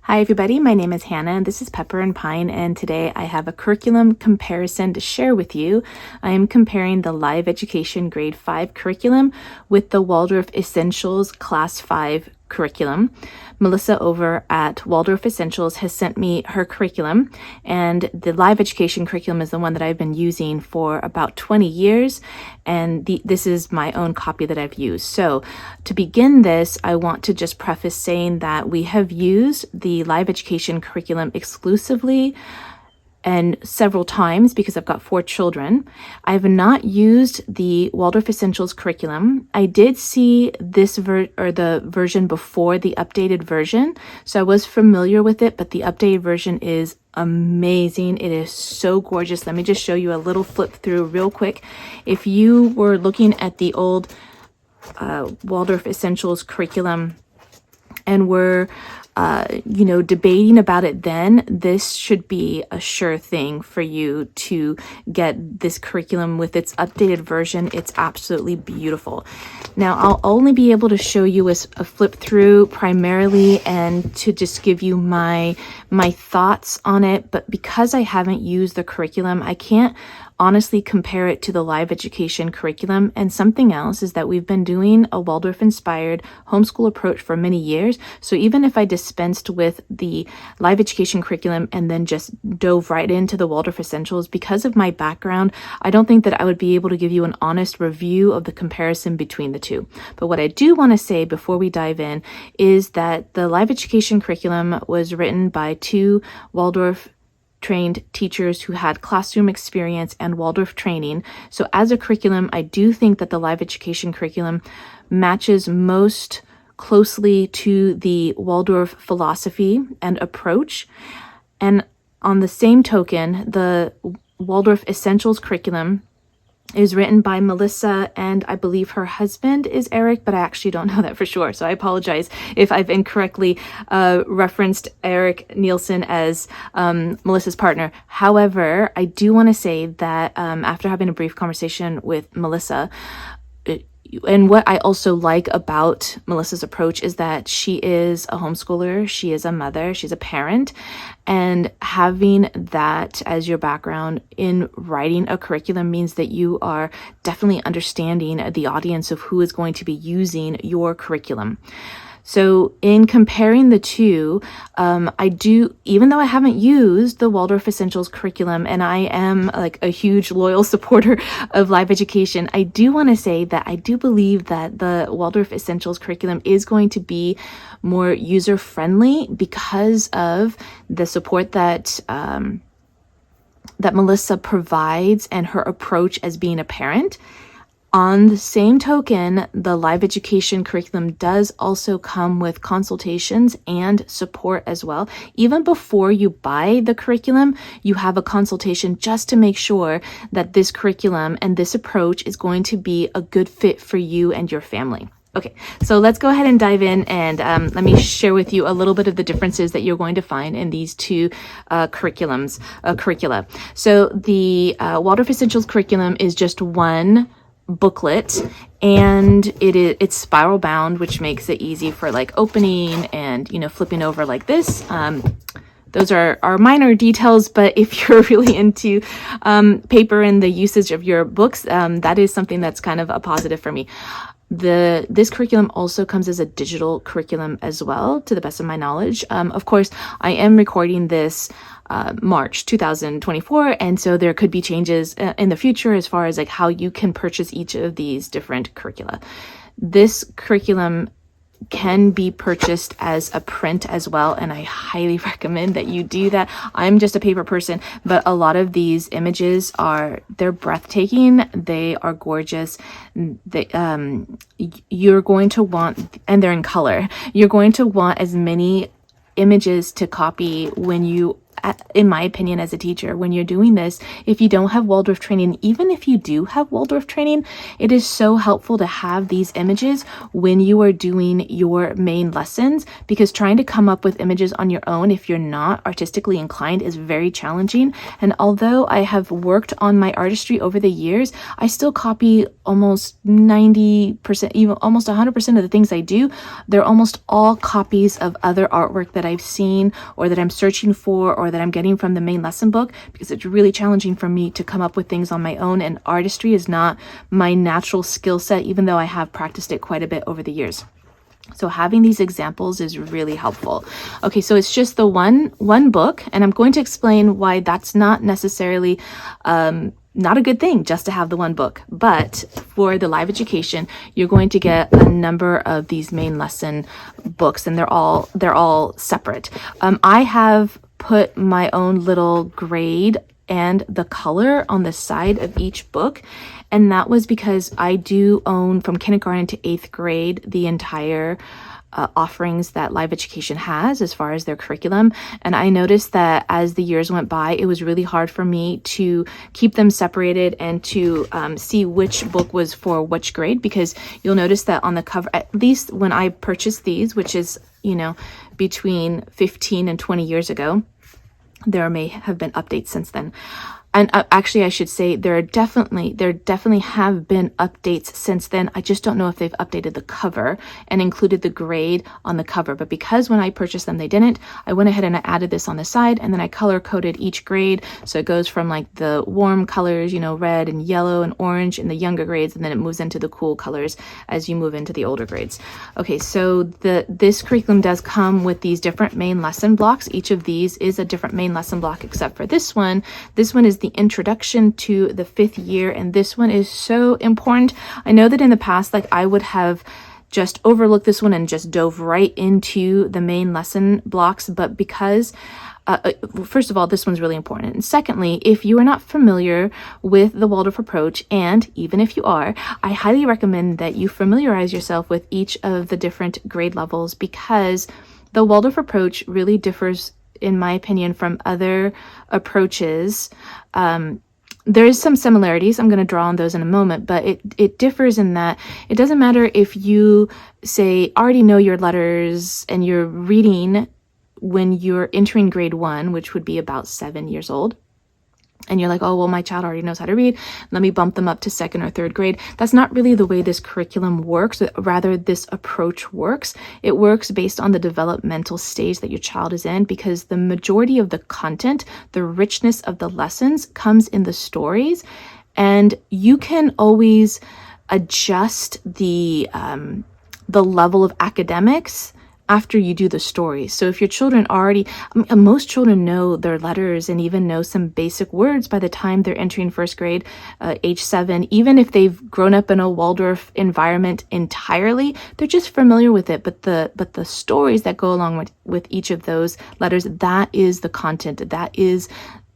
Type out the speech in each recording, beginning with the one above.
Hi everybody, my name is Hannah and this is Pepper and Pine, and today I have a curriculum comparison to share with you. I am comparing the Live Education Grade 5 curriculum with the Waldorf Essentials Class 5 curriculum. Melissa over at Waldorf Essentials has sent me her curriculum, and the Live Education curriculum is the one that I've been using for about 20 years, and this is my own copy that I've used. So to begin this, I want to just preface saying that we have used the Live Education curriculum exclusively and several times because I've got 4 children. I have not used the Waldorf Essentials curriculum. I did see this the version before the updated version, so I was familiar with it, but the updated version is amazing. It is so gorgeous. Let me just show you a little flip through real quick. If you were looking at the old Waldorf Essentials curriculum and were debating about it then, this should be a sure thing for you to get this curriculum with its updated version. It's absolutely beautiful. Now, I'll only be able to show you a flip through primarily and to just give you my thoughts on it, but because I haven't used the curriculum, I can't honestly compare it to the Live Education curriculum. And something else is that we've been doing a Waldorf-inspired homeschool approach for many years. So even if I dispensed with the Live Education curriculum and then just dove right into the Waldorf Essentials, because of my background, I don't think that I would be able to give you an honest review of the comparison between the two. But what I do want to say before we dive in is that the Live Education curriculum was written by 2 Waldorf-trained teachers who had classroom experience and Waldorf training. So as a curriculum, I do think that the Live Education curriculum matches most closely to the Waldorf philosophy and approach. And on the same token, the Waldorf Essentials curriculum is written by Melissa, and I believe her husband is Eric, but I actually don't know that for sure. So I apologize if I've incorrectly referenced Eric Nielsen as Melissa's partner. However, I do want to say that after having a brief conversation with Melissa, and what I also like about Melissa's approach is that she is a homeschooler, she is a mother, she's a parent, and having that as your background in writing a curriculum means that you are definitely understanding the audience of who is going to be using your curriculum. So in comparing the two, I do, even though I haven't used the Waldorf Essentials curriculum and I am like a huge loyal supporter of Live Education, I do want to say that I do believe that the Waldorf Essentials curriculum is going to be more user-friendly because of the support that Melissa provides and her approach as being a parent. On the same token, the Live Education curriculum does also come with consultations and support as well. Even before you buy the curriculum, you have a consultation just to make sure that this curriculum and this approach is going to be a good fit for you and your family. Okay, so let's go ahead and dive in, and let me share with you a little bit of the differences that you're going to find in these two curricula. So the Waldorf Essentials curriculum is just one booklet, and it's spiral bound, which makes it easy for like opening and flipping over like this. Those are minor details, but if you're really into paper and the usage of your books, that is something that's kind of a positive for me. This curriculum also comes as a digital curriculum as well, to the best of my knowledge. Of course, I am recording this March 2024, and so there could be changes in the future as far as like how you can purchase each of these different curricula. This curriculum can be purchased as a print as well, and I highly recommend that you do that. I'm just a paper person, but a lot of these images they're breathtaking, they are gorgeous. You're going to want, and they're in color, you're going to want as many images to copy when you in my opinion, as a teacher, when you're doing this, if you don't have Waldorf training, even if you do have Waldorf training, it is so helpful to have these images when you are doing your main lessons, because trying to come up with images on your own, if you're not artistically inclined, is very challenging. And although I have worked on my artistry over the years, I still copy almost 90%, even almost 100% of the things I do. They're almost all copies of other artwork that I've seen or that I'm searching for or that I'm getting from the main lesson book, because it's really challenging for me to come up with things on my own, and artistry is not my natural skill set, even though I have practiced it quite a bit over the years. So having these examples is really helpful. Okay, so it's just the one book, and I'm going to explain why that's not necessarily not a good thing just to have the one book. But for the live education, you're going to get a number of these main lesson books, and they're all separate. I have put my own little grade and the color on the side of each book, and that was because I do own, from kindergarten to 8th grade, the entire offerings that live education has as far as their curriculum. And I noticed that as the years went by, it was really hard for me to keep them separated and to see which book was for which grade, because you'll notice that on the cover, at least when I purchased these, which is, between 15 and 20 years ago, there may have been updates since then. And actually, I should say there definitely have been updates since then. I just don't know if they've updated the cover and included the grade on the cover. But because when I purchased them, they didn't, I went ahead and I added this on the side, and then I color coded each grade. So it goes from like the warm colors, red and yellow and orange in the younger grades, and then it moves into the cool colors as you move into the older grades. Okay, so this curriculum does come with these different main lesson blocks. Each of these is a different main lesson block, except for this one. This one is the introduction to the 5th year, and this one is so important. I know that in the past, I would have just overlooked this one and just dove right into the main lesson blocks, but because first of all, this one's really important. And secondly, if you are not familiar with the Waldorf approach, and even if you are, I highly recommend that you familiarize yourself with each of the different grade levels, because the Waldorf approach really differs, in my opinion, from other approaches. There is some similarities. I'm going to draw on those in a moment, but it differs in that it doesn't matter if you, say, already know your letters and you're reading when you're entering grade 1, which would be about 7 years old, and you're like, oh, well, my child already knows how to read, let me bump them up to 2nd or 3rd grade. That's not really the way this curriculum works. Rather, this approach works. It works based on the developmental stage that your child is in, because the majority of the content, the richness of the lessons, comes in the stories, and you can always adjust the level of academics after you do the stories. So if your children most children know their letters and even know some basic words by the time they're entering 1st grade, age 7, even if they've grown up in a Waldorf environment entirely, they're just familiar with it. But the stories that go along with each of those letters, that is the content,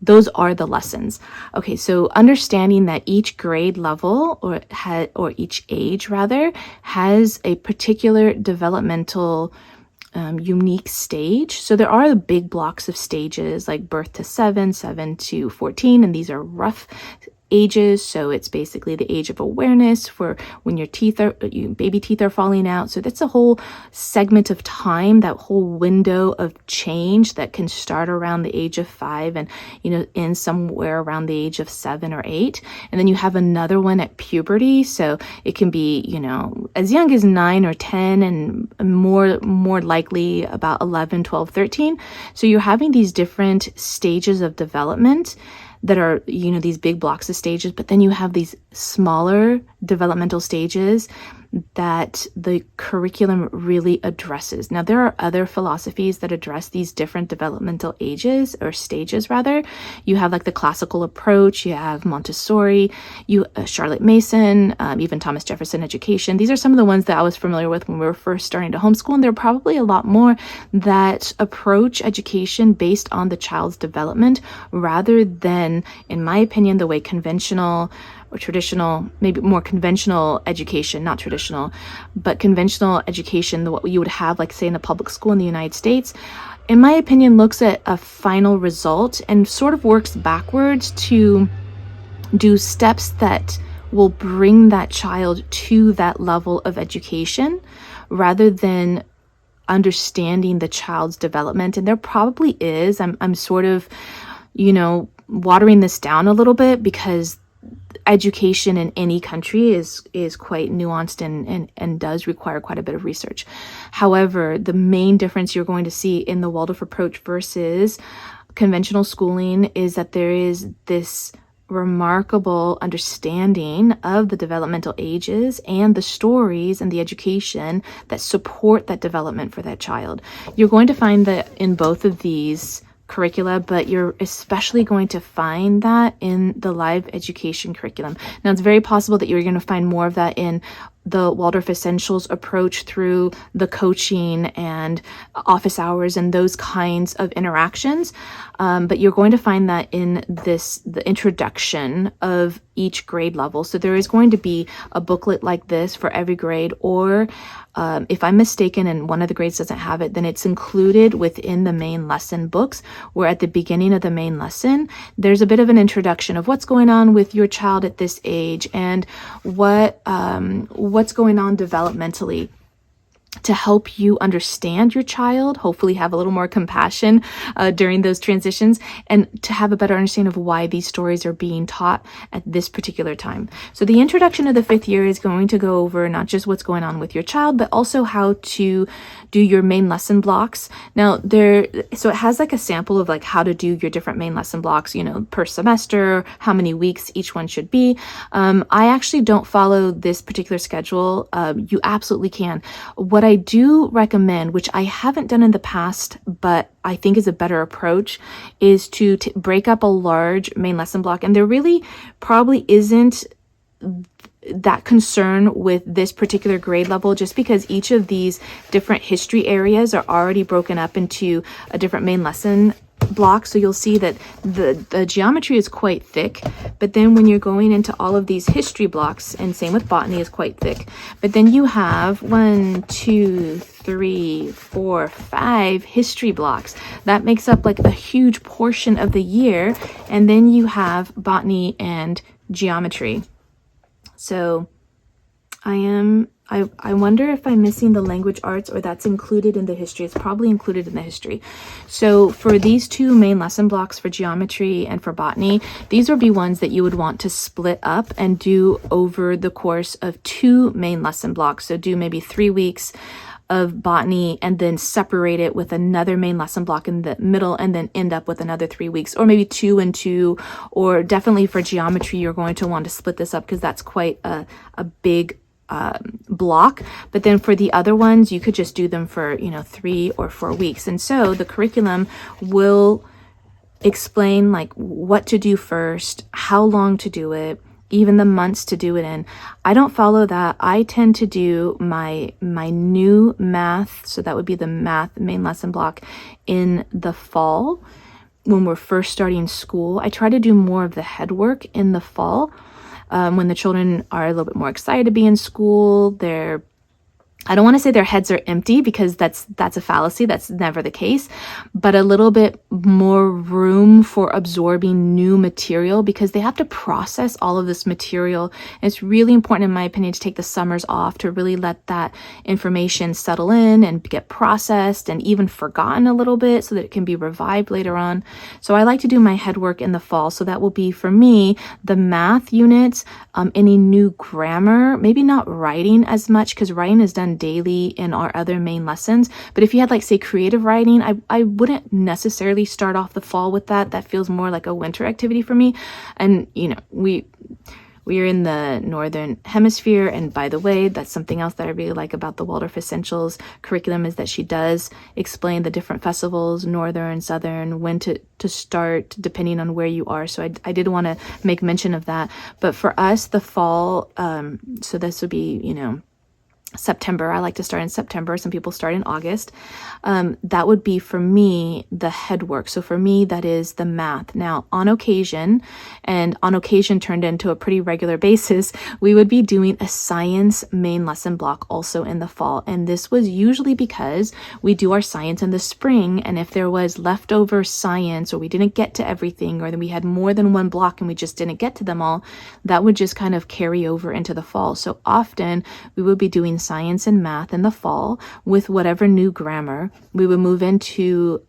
those are the lessons. Okay, so understanding that each grade level or each age rather has a particular developmental unique stage. So there are the big blocks of stages, like birth to 7, 7 to 14, and these are rough ages. So it's basically the age of awareness for when your baby teeth are falling out. So that's a whole segment of time, that whole window of change that can start around the age of 5 and end somewhere around the age of 7 or 8. And then you have another one at puberty. So it can be as young as 9 or 10, and more likely about 11, 12, 13. So you're having these different stages of development that are, these big blocks of stages, but then you have these smaller developmental stages that the curriculum really addresses. Now, there are other philosophies that address these different developmental ages, or stages rather. You have the classical approach, you have Montessori, Charlotte Mason, even Thomas Jefferson education. These are some of the ones that I was familiar with when we were first starting to homeschool, and there are probably a lot more that approach education based on the child's development, rather than, in my opinion, the way conventional or traditional, maybe more conventional education, not traditional, but conventional education, what you would have, say in a public school in the United States, in my opinion, looks at a final result and sort of works backwards to do steps that will bring that child to that level of education rather than understanding the child's development. And there probably is, I'm sort of, watering this down a little bit because education in any country is quite nuanced and does require quite a bit of research. However, the main difference you're going to see in the Waldorf approach versus conventional schooling is that there is this remarkable understanding of the developmental ages and the stories and the education that support that development for that child. You're going to find that in both of these curricula, but you're especially going to find that in the live education curriculum. Now, it's very possible that you're going to find more of that in the Waldorf Essentials approach through the coaching and office hours and those kinds of interactions. But you're going to find that in the introduction of each grade level. So there is going to be a booklet like this for every grade, or if I'm mistaken and one of the grades doesn't have it, then it's included within the main lesson books, where at the beginning of the main lesson, there's a bit of an introduction of what's going on with your child at this age and what's going on developmentally, to help you understand your child, hopefully have a little more compassion during those transitions, and to have a better understanding of why these stories are being taught at this particular time. So the introduction of the 5th year is going to go over not just what's going on with your child, but also how to do your main lesson blocks. Now so it has like a sample of like how to do your different main lesson blocks, per semester, how many weeks each one should be. I actually don't follow this particular schedule. You absolutely can. What I do recommend, which I haven't done in the past, but I think is a better approach, is to break up a large main lesson block. And there really probably isn't that concern with this particular grade level, just because each of these different history areas are already broken up into a different main lesson block. So you'll see that the geometry is quite thick, but then when you're going into all of these history blocks, and same with botany, is quite thick, but then you have 1, 2, 3, 4, 5 history blocks. That makes up like a huge portion of the year. And then you have botany and geometry. So I wonder if I'm missing the language arts, or that's included in the history. It's probably included in the history. So for these two main lesson blocks for geometry and for botany, these would be ones that you would want to split up and do over the course of 2 main lesson blocks. So do maybe 3 weeks of botany and then separate it with another main lesson block in the middle, and then end up with another 3 weeks, or maybe 2 and 2, or definitely for geometry, you're going to want to split this up because that's quite a big block. But then for the other ones, you could just do them for 3 or 4 weeks. And so the curriculum will explain like what to do first, how long to do it, even the months to do it in. I don't follow that. I tend to do my new math, so that would be the math main lesson block, in the fall when we're first starting school. I try to do more of the head work in the fall, when the children are a little bit more excited to be in school. I don't want to say their heads are empty, because that's a fallacy. That's never the case, but a little bit more room for absorbing new material, because they have to process all of this material. And it's really important, in my opinion, to take the summers off to really let that information settle in and get processed and even forgotten a little bit, so that it can be revived later on. So I like to do my head work in the fall. So that will be, for me, the math units, any new grammar, maybe not writing as much, because writing is done daily in our other main lessons. But if you had, like, say, creative writing, I wouldn't necessarily start off the fall with that. That feels more like a winter activity for me. And we are in the Northern Hemisphere, and by the way, that's something else that I really like about the Waldorf Essentials curriculum, is that she does explain the different festivals, Northern, Southern, when to start, depending on where you are. So I did want to make mention of that. But for us, the fall, so this would be, September. I like to start in September. Some people start in August. That would be for me the head work. So for me, that is the math. Now, on occasion turned into a pretty regular basis, we would be doing a science main lesson block also in the fall. And this was usually because we do our science in the spring. And if there was leftover science, or we didn't get to everything, or then we had more than one block and we just didn't get to them all, that would just kind of carry over into the fall. So often we would be doing science and math in the fall with whatever new grammar. We would move into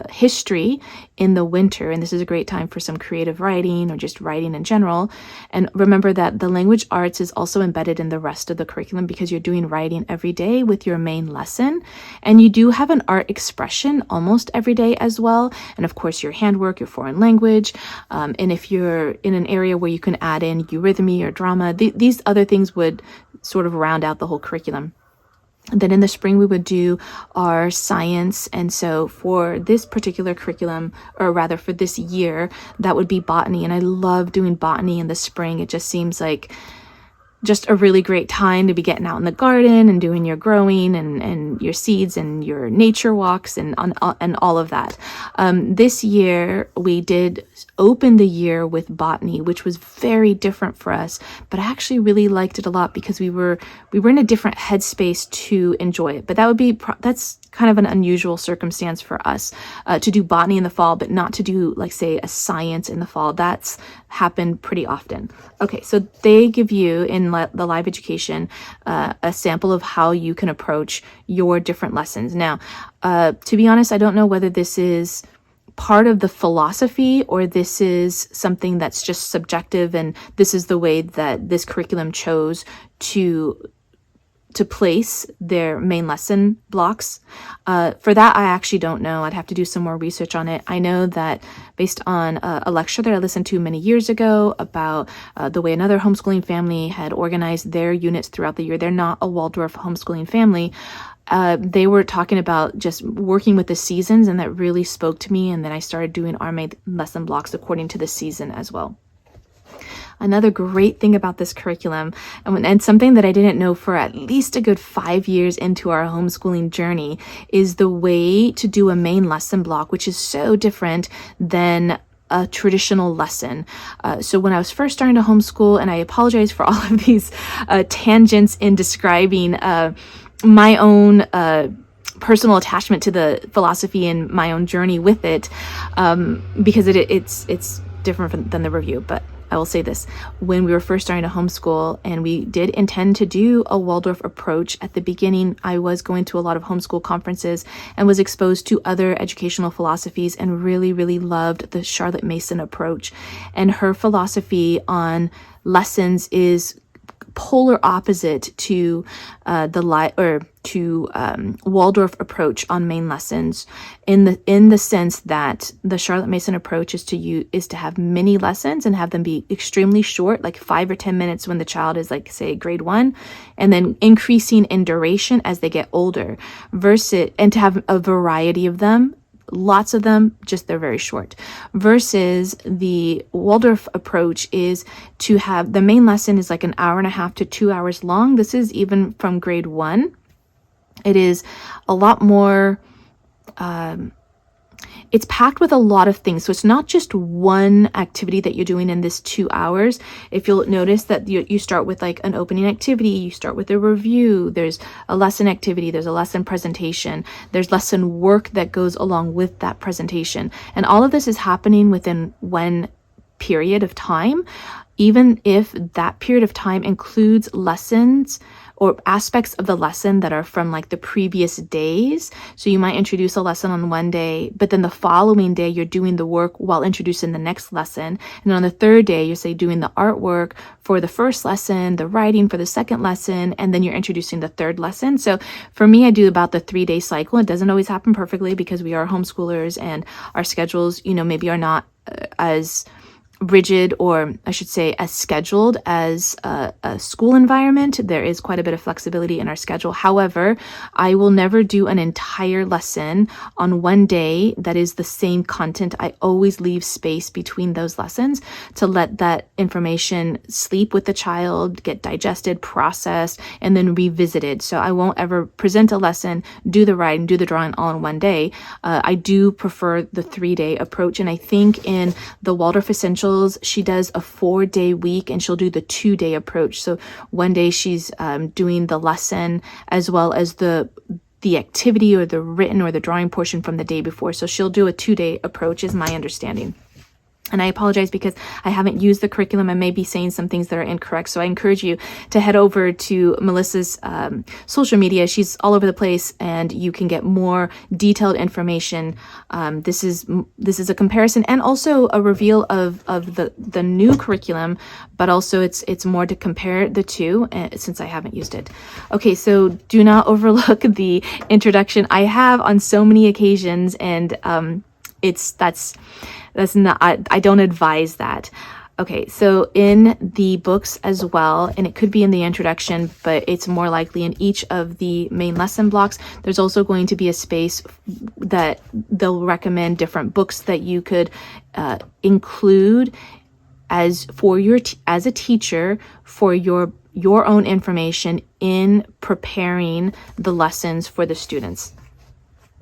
history in the winter, and this is a great time for some creative writing or just writing in general. And remember that the language arts is also embedded in the rest of the curriculum because you're doing writing every day with your main lesson, and you do have an art expression almost every day as well, and of course your handwork, your foreign language, and if you're in an area where you can add in eurythmy or drama, these other things would sort of round out the whole curriculum. And then in the spring, we would do our science. And so for this particular curriculum, or rather for this year, that would be botany. And I love doing botany in the spring. It just seems like just a really great time to be getting out in the garden and doing your growing and your seeds and your nature walks and all of that. This year we did open the year with botany, which was very different for us, but I actually really liked it a lot because we were in a different headspace to enjoy it. But that's kind of an unusual circumstance for us to do botany in the fall, but not to do, like, say, a science in the fall. That's happened pretty often. Okay, so they give you in the live education a sample of how you can approach your different lessons. Now, to be honest, I don't know whether this is part of the philosophy or this is something that's just subjective, and this is the way that this curriculum chose to place their main lesson blocks. For that, I actually don't know. I'd have to do some more research on it. I know that based on a lecture that I listened to many years ago about the way another homeschooling family had organized their units throughout the year. They're not a Waldorf homeschooling family. They were talking about just working with the seasons, and that really spoke to me. And then I started doing our main lesson blocks according to the season as well. Another great thing about this curriculum, and something that I didn't know for at least a good 5 years into our homeschooling journey, is the way to do a main lesson block, which is so different than a traditional lesson. So when I was first starting to homeschool, and I apologize for all of these tangents in describing my own personal attachment to the philosophy and my own journey with it, because it's different than the review, but I will say this. When we were first starting to homeschool and we did intend to do a Waldorf approach at the beginning, I was going to a lot of homeschool conferences and was exposed to other educational philosophies and really, really loved the Charlotte Mason approach. And her philosophy on lessons is polar opposite to Waldorf approach on main lessons, in the sense that the Charlotte Mason approach is to have mini lessons and have them be extremely short, like 5 or 10 minutes when the child is, like, say, grade 1, and then increasing in duration as they get older, and to have a variety of them. Lots of them, just they're very short. Versus the Waldorf approach is to have the main lesson is like an hour and a half to 2 hours long. This is even from grade 1. It is a lot more, it's packed with a lot of things. So it's not just one activity that you're doing in this 2 hours. If you'll notice that you start with, like, an opening activity, you start with a review, there's a lesson activity, there's a lesson presentation, there's lesson work that goes along with that presentation. And all of this is happening within one period of time, even if that period of time includes lessons or aspects of the lesson that are from, like, the previous days. So you might introduce a lesson on one day, but then the following day you're doing the work while introducing the next lesson. And on the third day, you're, say, doing the artwork for the first lesson, the writing for the second lesson, and then you're introducing the third lesson. So for me, I do about the 3-day cycle. It doesn't always happen perfectly because we are homeschoolers and our schedules, maybe are not as rigid, or I should say as scheduled as a school environment. There is quite a bit of flexibility in our schedule. However, I will never do an entire lesson on one day that is the same content. I always leave space between those lessons to let that information sleep with the child, get digested, processed, and then revisited. So I won't ever present a lesson, do the writing, do the drawing all in one day. I do prefer the 3-day approach. And I think in the Waldorf Essentials, she does a 4-day week, and she'll do the 2-day approach. So one day she's doing the lesson as well as the activity or the written or the drawing portion from the day before. So she'll do a 2-day approach, is my understanding. And I apologize because I haven't used the curriculum. I may be saying some things that are incorrect. So I encourage you to head over to Melissa's social media. She's all over the place, and you can get more detailed information. This is a comparison and also a reveal of the new curriculum, but also it's more to compare the two since I haven't used it. Okay, so do not overlook the introduction. I have on so many occasions, and that's not, I don't advise that. Okay, so in the books as well, and it could be in the introduction, but it's more likely in each of the main lesson blocks, there's also going to be a space that they'll recommend different books that you could include as a teacher for your own information in preparing the lessons for the students.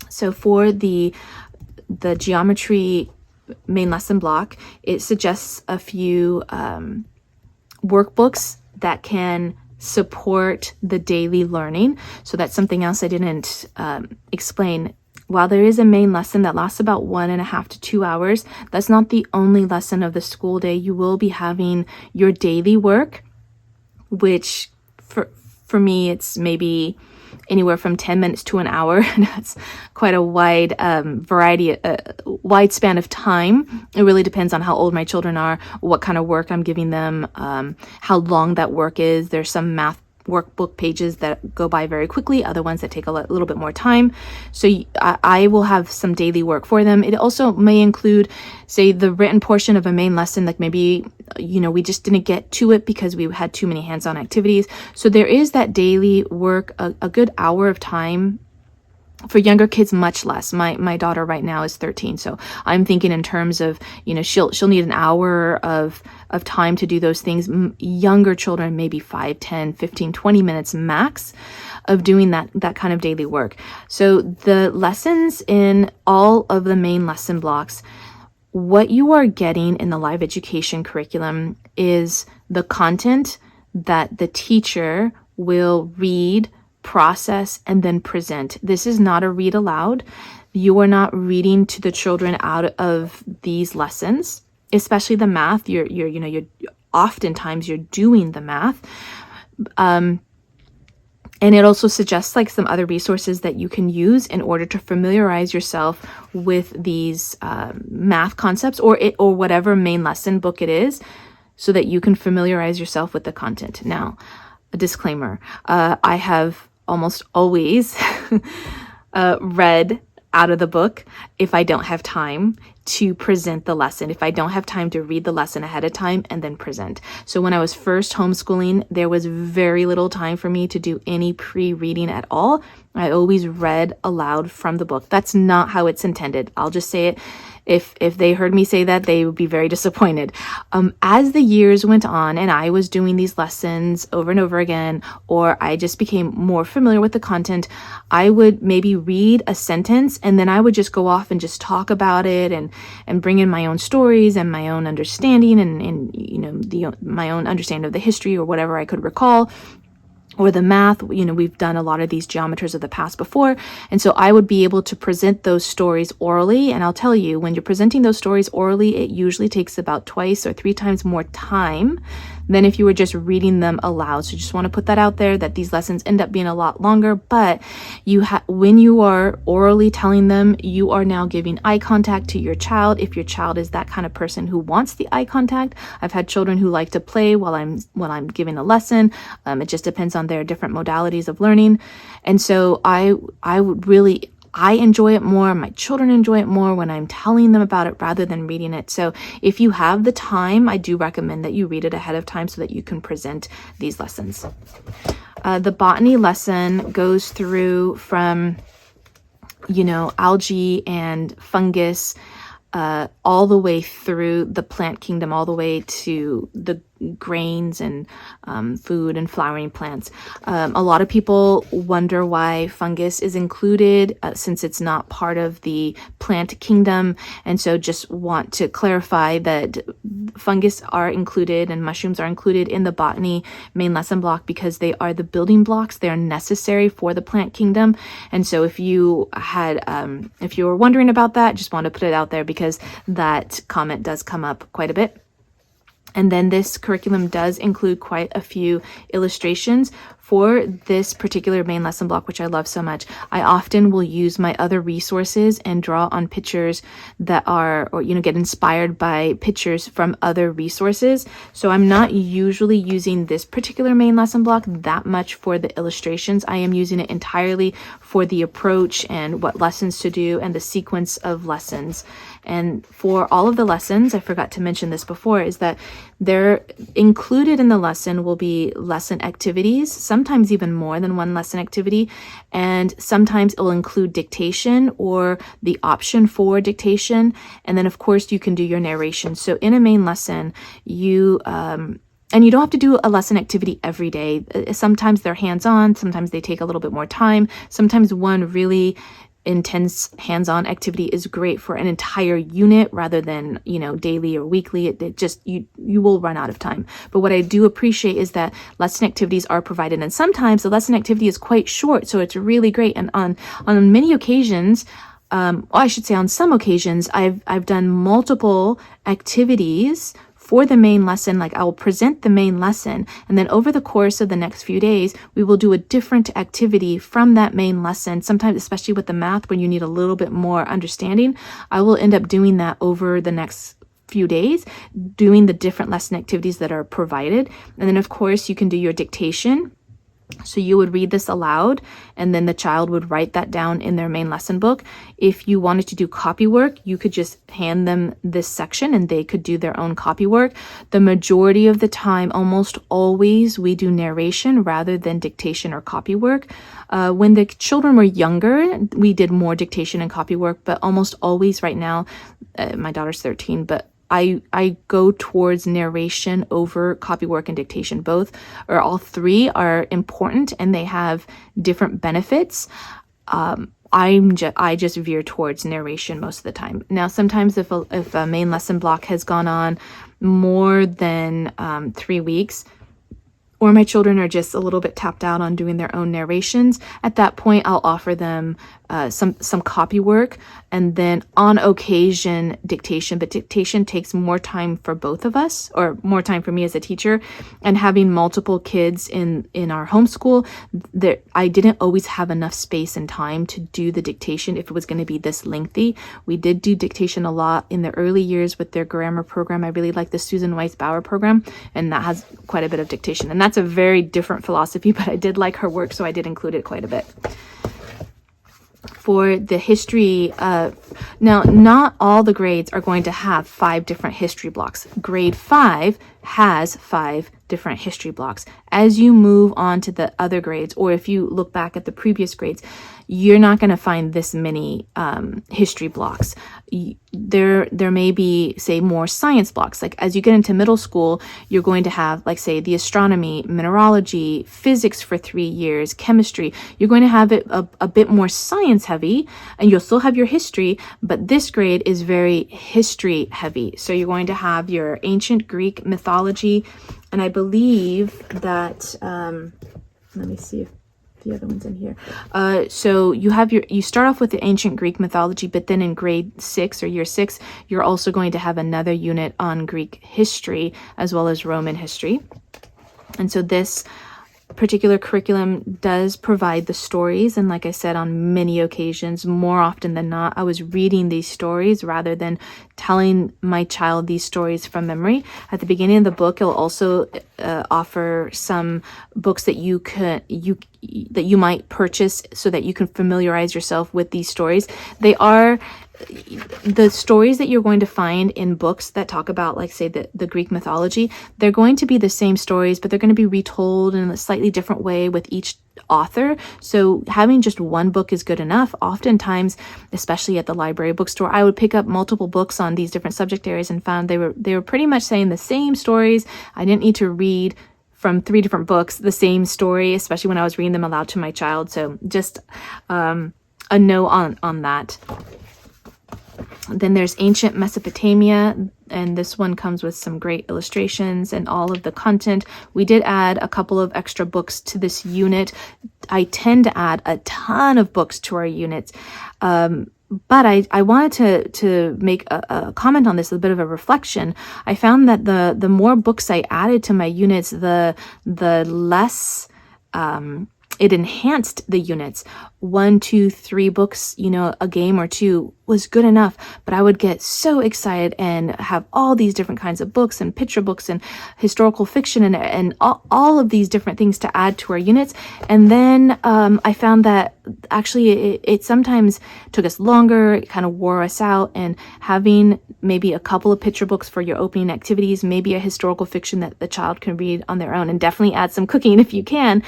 So for the geometry main lesson block, it suggests a few workbooks that can support the daily learning. So that's something else I didn't explain. While there is a main lesson that lasts about 1.5 to 2 hours, that's not the only lesson of the school day. You will be having your daily work, which for me, it's maybe anywhere from 10 minutes to an hour. That's quite a wide wide span of time. It really depends on how old my children are, what kind of work I'm giving them, how long that work is. There's some math workbook pages that go by very quickly, other ones that take a little bit more time. So I will have some daily work for them. It also may include, say, the written portion of a main lesson, like maybe, we just didn't get to it because we had too many hands-on activities. So there is that daily work, a good hour of time. For younger kids, much less. My daughter right now is 13, so I'm thinking in terms of, she'll need an hour of time to do those things. Younger children, maybe 5, 10, 15, 20 minutes max of doing that kind of daily work. So the lessons in all of the main lesson blocks, what you are getting in the live education curriculum is the content that the teacher will read, process, and then present. This is not a read aloud. You are not reading to the children out of these lessons, especially the math. You're oftentimes you're doing the math. And it also suggests like some other resources that you can use in order to familiarize yourself with these math concepts or whatever main lesson book it is, so that you can familiarize yourself with the content. Now, a disclaimer, I have almost always read out of the book if I don't have time to present the lesson, if I don't have time to read the lesson ahead of time and then present. So when I was first homeschooling, there was very little time for me to do any pre-reading at all. I always read aloud from the book. That's not how it's intended. I'll just say it. If they heard me say that, they would be very disappointed. As the years went on and I was doing these lessons over and over again, or I just became more familiar with the content, I would maybe read a sentence and then I would just go off and just talk about it and bring in my own stories and my own understanding and my own understanding of the history or whatever I could recall. Or the math, we've done a lot of these geometers of the past before. And so I would be able to present those stories orally. And I'll tell you, when you're presenting those stories orally, it usually takes about 2 or 3 times more time than if you were just reading them aloud. So just want to put that out there, that these lessons end up being a lot longer, but when you are orally telling them, you are now giving eye contact to your child. If your child is that kind of person who wants the eye contact, I've had children who like to play while I'm giving a lesson. It just depends on their different modalities of learning. And so I would really I enjoy it more, my children enjoy it more when I'm telling them about it rather than reading it. So if you have the time, I do recommend that you read it ahead of time so that you can present these lessons. The botany lesson goes through from, algae and fungus, all the way through the plant kingdom, all the way to the grains and food and flowering plants. A lot of people wonder why fungus is included since it's not part of the plant kingdom. And so just want to clarify that fungus are included and mushrooms are included in the botany main lesson block because they are the building blocks. They are necessary for the plant kingdom. And so if you were wondering about that, just want to put it out there because that comment does come up quite a bit. And then this curriculum does include quite a few illustrations for this particular main lesson block, which I love so much. I often will use my other resources and draw on pictures that are, or, get inspired by pictures from other resources. So I'm not usually using this particular main lesson block that much for the illustrations. I am using it entirely for the approach and what lessons to do and the sequence of lessons. And for all of the lessons, I forgot to mention this before, is that they're included in the lesson will be lesson activities, sometimes even more than one lesson activity. And sometimes it will include dictation or the option for dictation. And then of course you can do your narration. So in a main lesson, and you don't have to do a lesson activity every day. Sometimes they're hands-on, sometimes they take a little bit more time. Sometimes one really intense hands-on activity is great for an entire unit rather than, daily or weekly. It just, you will run out of time. But what I do appreciate is that lesson activities are provided. And sometimes the lesson activity is quite short, so it's really great. And on many occasions, I should say on some occasions, I've done multiple activities for the main lesson. Like I will present the main lesson, and then over the course of the next few days, we will do a different activity from that main lesson. Sometimes, especially with the math, when you need a little bit more understanding, I will end up doing that over the next few days, doing the different lesson activities that are provided. And then of course you can do your dictation. So you would read this aloud, and then the child would write that down in their main lesson book. If you wanted to do copy work, you could just hand them this section and they could do their own copy work. The majority of the time, almost always, we do narration rather than dictation or copy work. When the children were younger, we did more dictation and copy work, but almost always right now, my daughter's 13, but I go towards narration over copy work and dictation. Both or all three are important and they have different benefits. I just veer towards narration most of the time. Now, sometimes if a main lesson block has gone on more than 3 weeks, or my children are just a little bit tapped out on doing their own narrations, at that point I'll offer them some copy work, and then on occasion dictation. But dictation takes more time for both of us, or more time for me as a teacher. And having multiple kids in our homeschool, I didn't always have enough space and time to do the dictation if it was going to be this lengthy. We did do dictation a lot in the early years with their grammar program. I really like the Susan Weiss Bauer program, and that has quite a bit of dictation. And that's a very different philosophy, but I did like her work, so I did include it quite a bit. For the history, now not all the grades are going to have 5 different history blocks. Grade 5 has 5 different history blocks. As you move on to the other grades, or if you look back at the previous grades, you're not going to find this many history blocks. There may be, say, more science blocks. Like as you get into middle school, you're going to have, like, say, the astronomy, mineralogy, physics for 3 years, chemistry. You're going to have it a bit more science heavy, and you'll still have your history, but this grade is very history heavy. So you're going to have your ancient Greek mythology, and I believe that, let me see if the other one's in here. So you start off with the ancient Greek mythology, but then in grade 6 or year 6, you're also going to have another unit on Greek history as well as Roman history. And so this particular curriculum does provide the stories, and like I said, on many occasions, more often than not, I was reading these stories rather than telling my child these stories from memory. At the beginning of the book, it'll also offer some books that you might purchase so that you can familiarize yourself with these stories. They are the stories that you're going to find in books that talk about, like, say, the Greek mythology. They're going to be the same stories, but they're going to be retold in a slightly different way with each author. So having just one book is good enough. Oftentimes, especially at the library bookstore, I would pick up multiple books on these different subject areas and found they were pretty much saying the same stories. I didn't need to read from 3 different books the same story, especially when I was reading them aloud to my child. So just a no on that. Then there's Ancient Mesopotamia, and this one comes with some great illustrations and all of the content. We did add a couple of extra books to this unit. I tend to add a ton of books to our units, but I wanted to make a comment on this, a bit of a reflection. I found that the more books I added to my units, the less it enhanced the units. 1, 2, 3 books, a game or 2 was good enough, but I would get so excited and have all these different kinds of books and picture books and historical fiction and all of these different things to add to our units. And then I found that actually it sometimes took us longer, it kind of wore us out, and having maybe a couple of picture books for your opening activities, maybe a historical fiction that the child can read on their own, and definitely add some cooking if you can.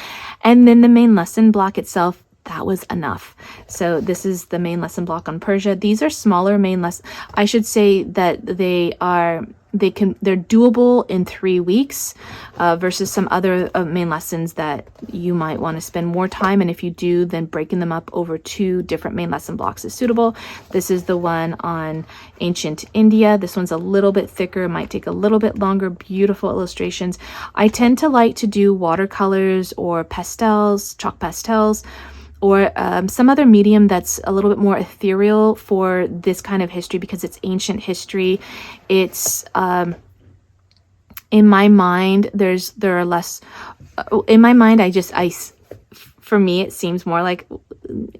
And then the main lesson block itself, that was enough. So this is the main lesson block on Persia. These are smaller main lessons. I should say that they're doable in 3 weeks versus some other main lessons that you might want to spend more time. And if you do, then breaking them up over 2 different main lesson blocks is suitable. This is the one on ancient India. This one's a little bit thicker, might take a little bit longer, beautiful illustrations. I tend to like to do watercolors or pastels, chalk pastels, or some other medium that's a little bit more ethereal for this kind of history, because it's ancient history. It's in my mind, there are less. In my mind, for me, it seems more like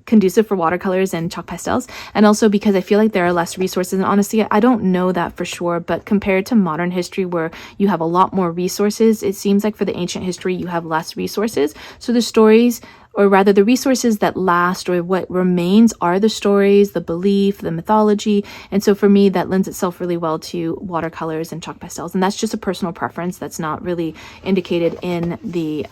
conducive for watercolors and chalk pastels, and also because I feel like there are less resources. And honestly, I don't know that for sure, but compared to modern history where you have a lot more resources, it seems like for the ancient history you have less resources. So the stories, or rather the resources that last or what remains, are the stories, the belief, the mythology. And so for me, that lends itself really well to watercolors and chalk pastels. And that's just a personal preference. That's not really indicated in the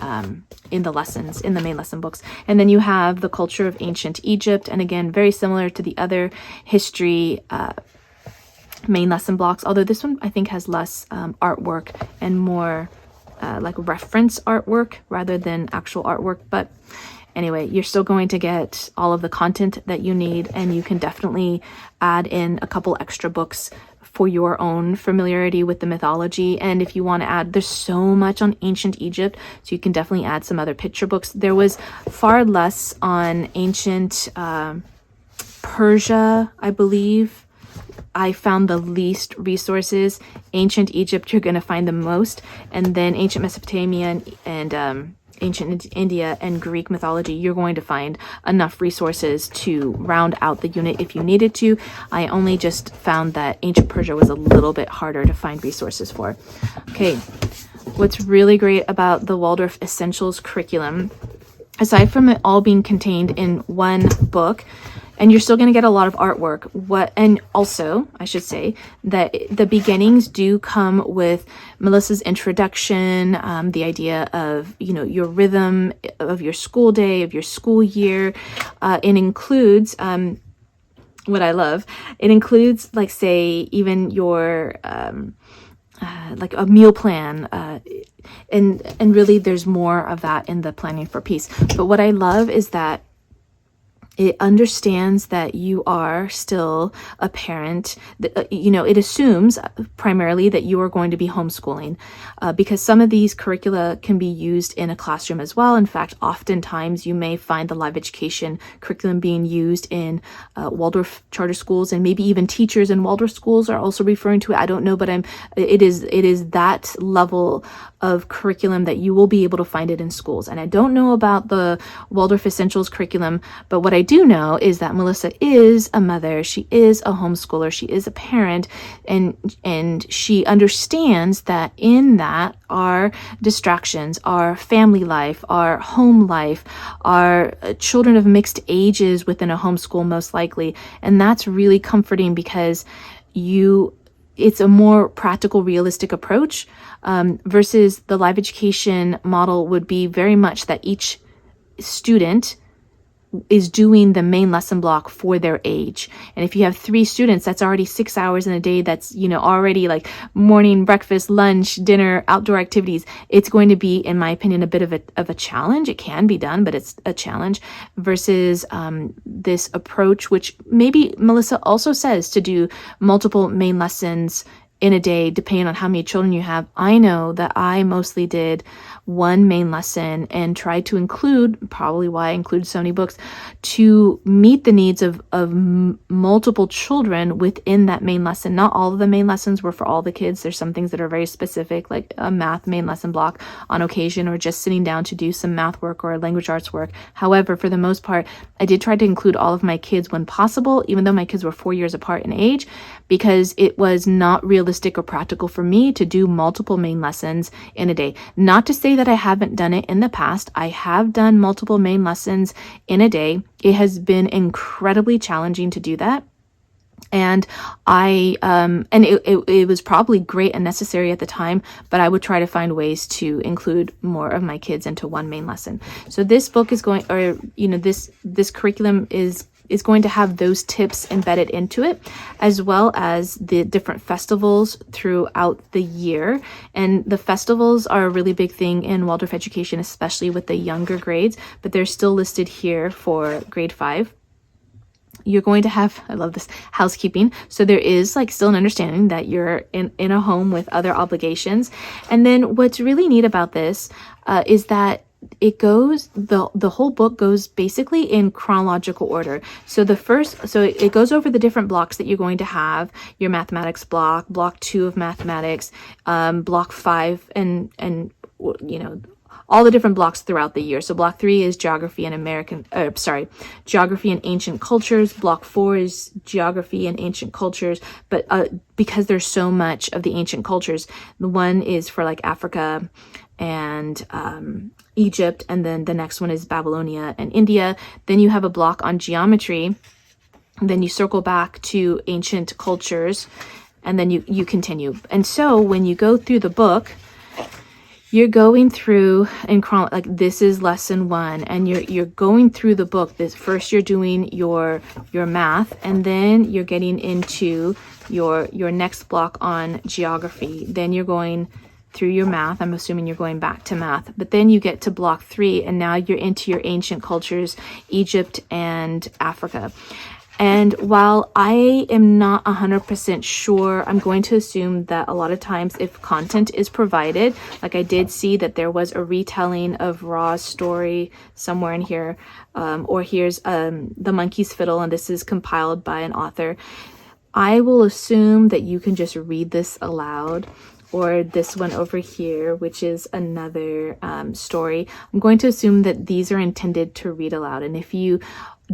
lessons, in the main lesson books. And then you have the culture of ancient Egypt. And again, very similar to the other history main lesson blocks, although this one I think has less artwork and more like reference artwork rather than actual artwork. But anyway, you're still going to get all of the content that you need, and you can definitely add in a couple extra books for your own familiarity with the mythology. And if you want to add, there's so much on ancient Egypt, so you can definitely add some other picture books. There was far less on ancient Persia, I believe. I found the least resources. Ancient Egypt, you're going to find the most. And then ancient Mesopotamia and ancient India and Greek mythology, you're going to find enough resources to round out the unit if you needed to. I only just found that ancient Persia was a little bit harder to find resources for. Okay, what's really great about the Waldorf Essentials curriculum, aside from it all being contained in one book, and you're still going to get a lot of artwork. And also, I should say that the beginnings do come with Melissa's introduction, the idea of, your rhythm of your school day, of your school year. It includes, what I love, it includes, like, say, even your, like a meal plan, and really there's more of that in the Planning for Peace. But what I love is that It understands that you are still a parent. It assumes primarily that you are going to be homeschooling because some of these curricula can be used in a classroom as well. In fact, oftentimes you may find the live education curriculum being used in Waldorf charter schools, and maybe even teachers in Waldorf schools are also referring to it. I don't know, but it is that level of curriculum that you will be able to find it in schools. And I don't know about the Waldorf Essentials curriculum, but what I do know is that Melissa is a mother, she is a homeschooler, she is a parent, and she understands that in that are distractions, our family life, our home life, our children of mixed ages within a homeschool most likely. And that's really comforting because it's a more practical, realistic approach versus the live education model would be very much that each student is doing the main lesson block for their age. And if you have 3 students, that's already 6 hours in a day. That's, already like morning, breakfast, lunch, dinner, outdoor activities. It's going to be, in my opinion, a bit of a challenge. It can be done, but it's a challenge versus this approach, which maybe Melissa also says to do multiple main lessons in a day, depending on how many children you have. I know that I mostly did one main lesson and tried to include, probably why I include so many books, to meet the needs of multiple children within that main lesson. Not all of the main lessons were for all the kids. There's some things that are very specific, like a math main lesson block on occasion, or just sitting down to do some math work or language arts work. However, for the most part, I did try to include all of my kids when possible, even though my kids were 4 years apart in age, because it was not realistic or practical for me to do multiple main lessons in a day. Not to say that I haven't done it in the past. I have done multiple main lessons in a day. It has been incredibly challenging to do that. And it was probably great and necessary at the time, but I would try to find ways to include more of my kids into one main lesson. So this book is going, this curriculum is going to have those tips embedded into it, as well as the different festivals throughout the year. And the festivals are a really big thing in Waldorf education, especially with the younger grades, but they're still listed here for grade 5. You're going to have, I love this, housekeeping. So there is still an understanding that you're in a home with other obligations. And then what's really neat about this is that it goes, the whole book goes basically in chronological order. So it goes over the different blocks that you're going to have: your mathematics block, block 2 of mathematics, block 5, and all the different blocks throughout the year. So block 3 is geography and geography and ancient cultures. Block 4 is geography and ancient cultures. But because there's so much of the ancient cultures, the one is for Africa and Egypt, and then the next one is Babylonia and India. Then you have a block on geometry, then you circle back to ancient cultures, and then you continue. And so when you go through the book, you're going through this is lesson 1, and you're going through the book. First you're doing your math, and then you're getting into your next block on geography. Then you're going through your math. I'm assuming you're going back to math, but then you get to block 3, and now you're into your ancient cultures, Egypt and Africa. And while I am not 100% sure, I'm going to assume that a lot of times if content is provided, like I did see that there was a retelling of Ra's story somewhere in here, or here's The Monkey's Fiddle, and this is compiled by an author. I will assume that you can just read this aloud. Or this one over here, which is another story. I'm going to assume that these are intended to read aloud. And if you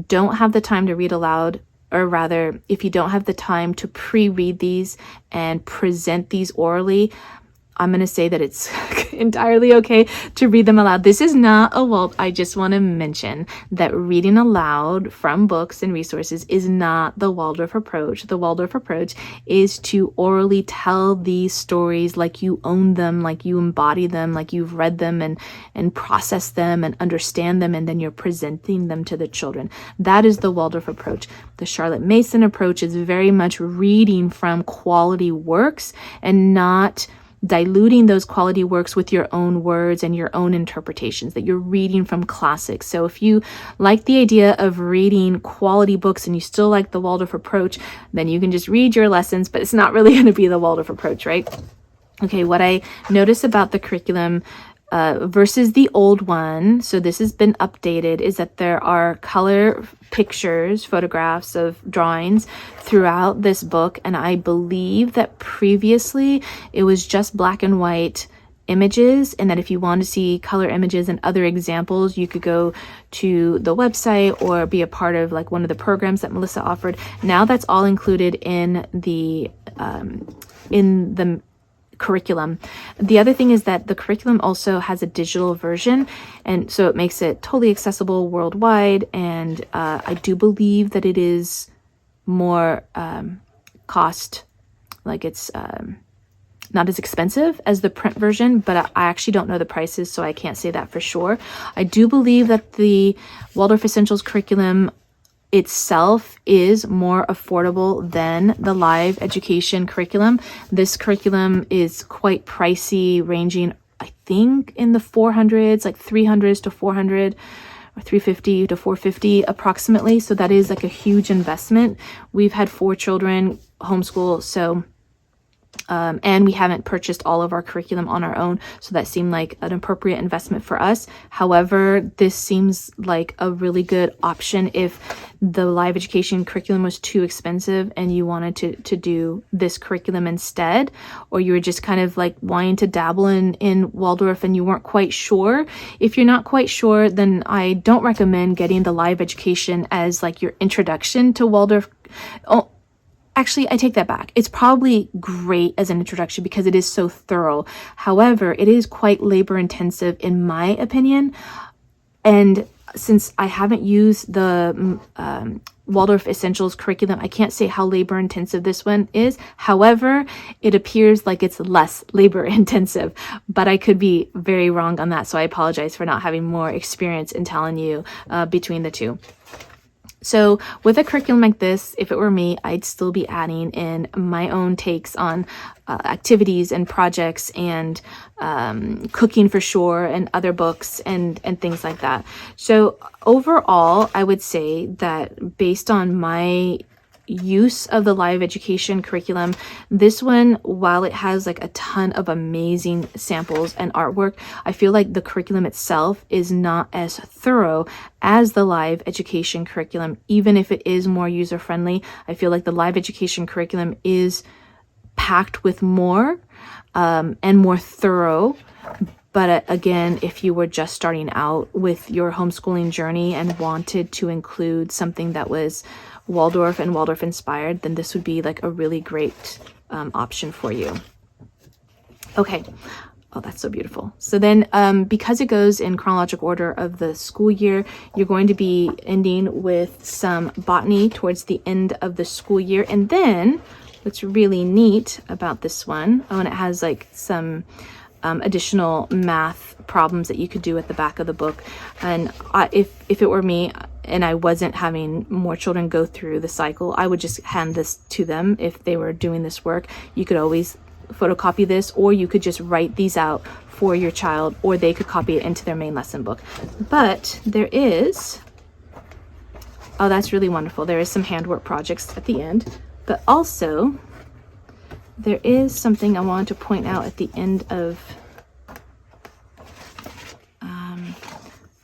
don't have the time to read aloud, or rather, if you don't have the time to pre-read these and present these orally, I'm going to say that it's entirely okay to read them aloud. This is not I just want to mention that reading aloud from books and resources is not the Waldorf approach. The Waldorf approach is to orally tell these stories like you own them, like you embody them, like you've read them and processed them and understand them, and then you're presenting them to the children. That is the Waldorf approach. The Charlotte Mason approach is very much reading from quality works and not diluting those quality works with your own words and your own interpretations, that you're reading from classics. So if you like the idea of reading quality books and you still like the Waldorf approach, then you can just read your lessons, but it's not really going to be the Waldorf approach, right? Okay, what I notice about the curriculum versus the old one, so this has been updated, is that there are color pictures, photographs of drawings throughout this book. And I believe that previously it was just black and white images, and that if you want to see color images and other examples, you could go to the website or be a part of like one of the programs that Melissa offered. Now that's all included in the curriculum. The other thing is that the curriculum also has a digital version, and so it makes it totally accessible worldwide. And I do believe that it is more cost, like it's not as expensive as the print version, but I actually don't know the prices, so I can't say that for sure. I do believe that the Waldorf Essentials curriculum itself is more affordable than the live education curriculum. This curriculum is quite pricey, ranging, I think, in the 400s, like 300s to 400, or 350 to 450 approximately. So that is like a huge investment. We've had 4 children homeschool, so and we haven't purchased all of our curriculum on our own, so that seemed like an appropriate investment for us. However, this seems like a really good option if the live education curriculum was too expensive and you wanted to do this curriculum instead, or you were just kind of like wanting to dabble in Waldorf and you weren't quite sure. If you're not quite sure, then I don't recommend getting the live education as like your introduction to Waldorf. Oh, actually, I take that back. It's probably great as an introduction because it is so thorough. However, it is quite labor intensive in my opinion. And since I haven't used the Waldorf Essentials curriculum, I can't say how labor intensive this one is. However, it appears like it's less labor intensive, but I could be very wrong on that. So I apologize for not having more experience in telling you between the two. So with a curriculum like this, if it were me, I'd still be adding in my own takes on activities and projects and cooking for sure, and other books and things like that. So overall, I would say that based on my use of the live education curriculum, this one, while it has like a ton of amazing samples and artwork, I feel like the curriculum itself is not as thorough as the live education curriculum. Even if it is more user-friendly, I feel like the live education curriculum is packed with more and more thorough. But again, if you were just starting out with your homeschooling journey and wanted to include something that was Waldorf and Waldorf inspired, then this would be like a really great option for you. Okay. Oh, that's so beautiful. So then because it goes in chronological order of the school year, you're going to be ending with some botany towards the end of the school year. And then what's really neat about this one, and it has like some additional math problems that you could do at the back of the book. And if it were me and I wasn't having more children go through the cycle, I would just hand this to them if they were doing this work. You could always photocopy this, or you could just write these out for your child, or they could copy it into their main lesson book. But there is, oh, that's really wonderful. There is some handwork projects at the end, but also there is something I wanted to point out at the end of,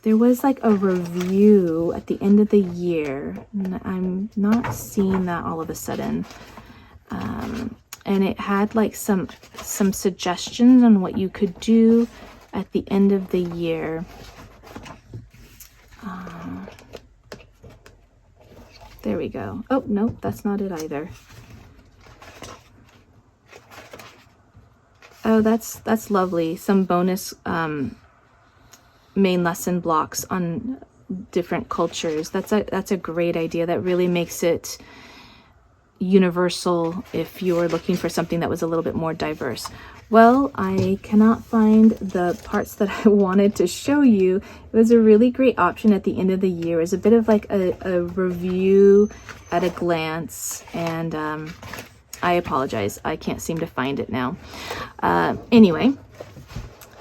there was like a review at the end of the year, and I'm not seeing that all of a sudden. And it had like some suggestions on what you could do at the end of the year. There we go. Oh, no, that's not it either. Oh, that's lovely. Some bonus main lesson blocks on different cultures. That's a great idea. That really makes it universal if you're looking for something that was a little bit more diverse. Well, I cannot find the parts that I wanted to show you. It was a really great option at the end of the year. It was a bit of like a review at a glance, and I apologize. I can't seem to find it now. Anyway,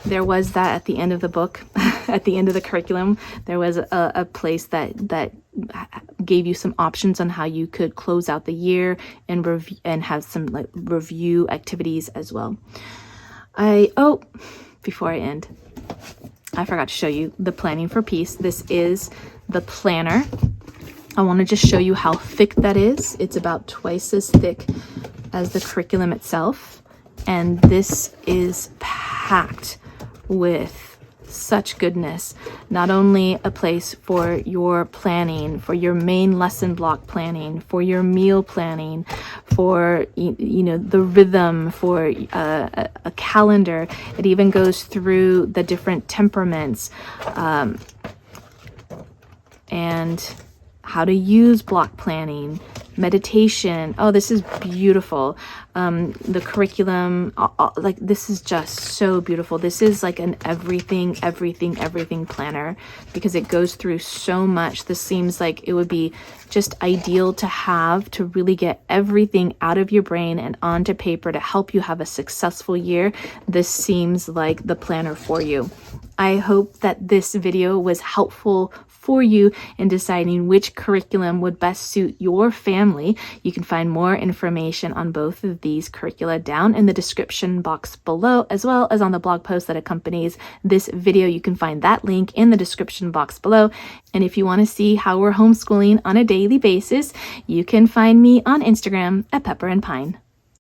there was that at the end of the book, at the end of the curriculum, there was a place that gave you some options on how you could close out the year and have some like review activities as well. Before I end, I forgot to show you the Planning for Peace. This is the planner. I want to just show you how thick that is. It's about twice as thick as the curriculum itself. And this is packed with such goodness. Not only a place for your planning, for your main lesson block planning, for your meal planning, for the rhythm, for a calendar. It even goes through the different temperaments and how to use block planning, meditation. Oh, this is beautiful. The curriculum, like this is just so beautiful. This is like an everything planner because it goes through so much. This seems like it would be just ideal to have to really get everything out of your brain and onto paper to help you have a successful year. This seems like the planner for you. I hope that this video was helpful for you in deciding which curriculum would best suit your family. You can find more information on both of these curricula down in the description box below, as well as on the blog post that accompanies this video. You can find that link in the description box below. And if you want to see how we're homeschooling on a daily basis, you can find me on Instagram at Pepper and Pine.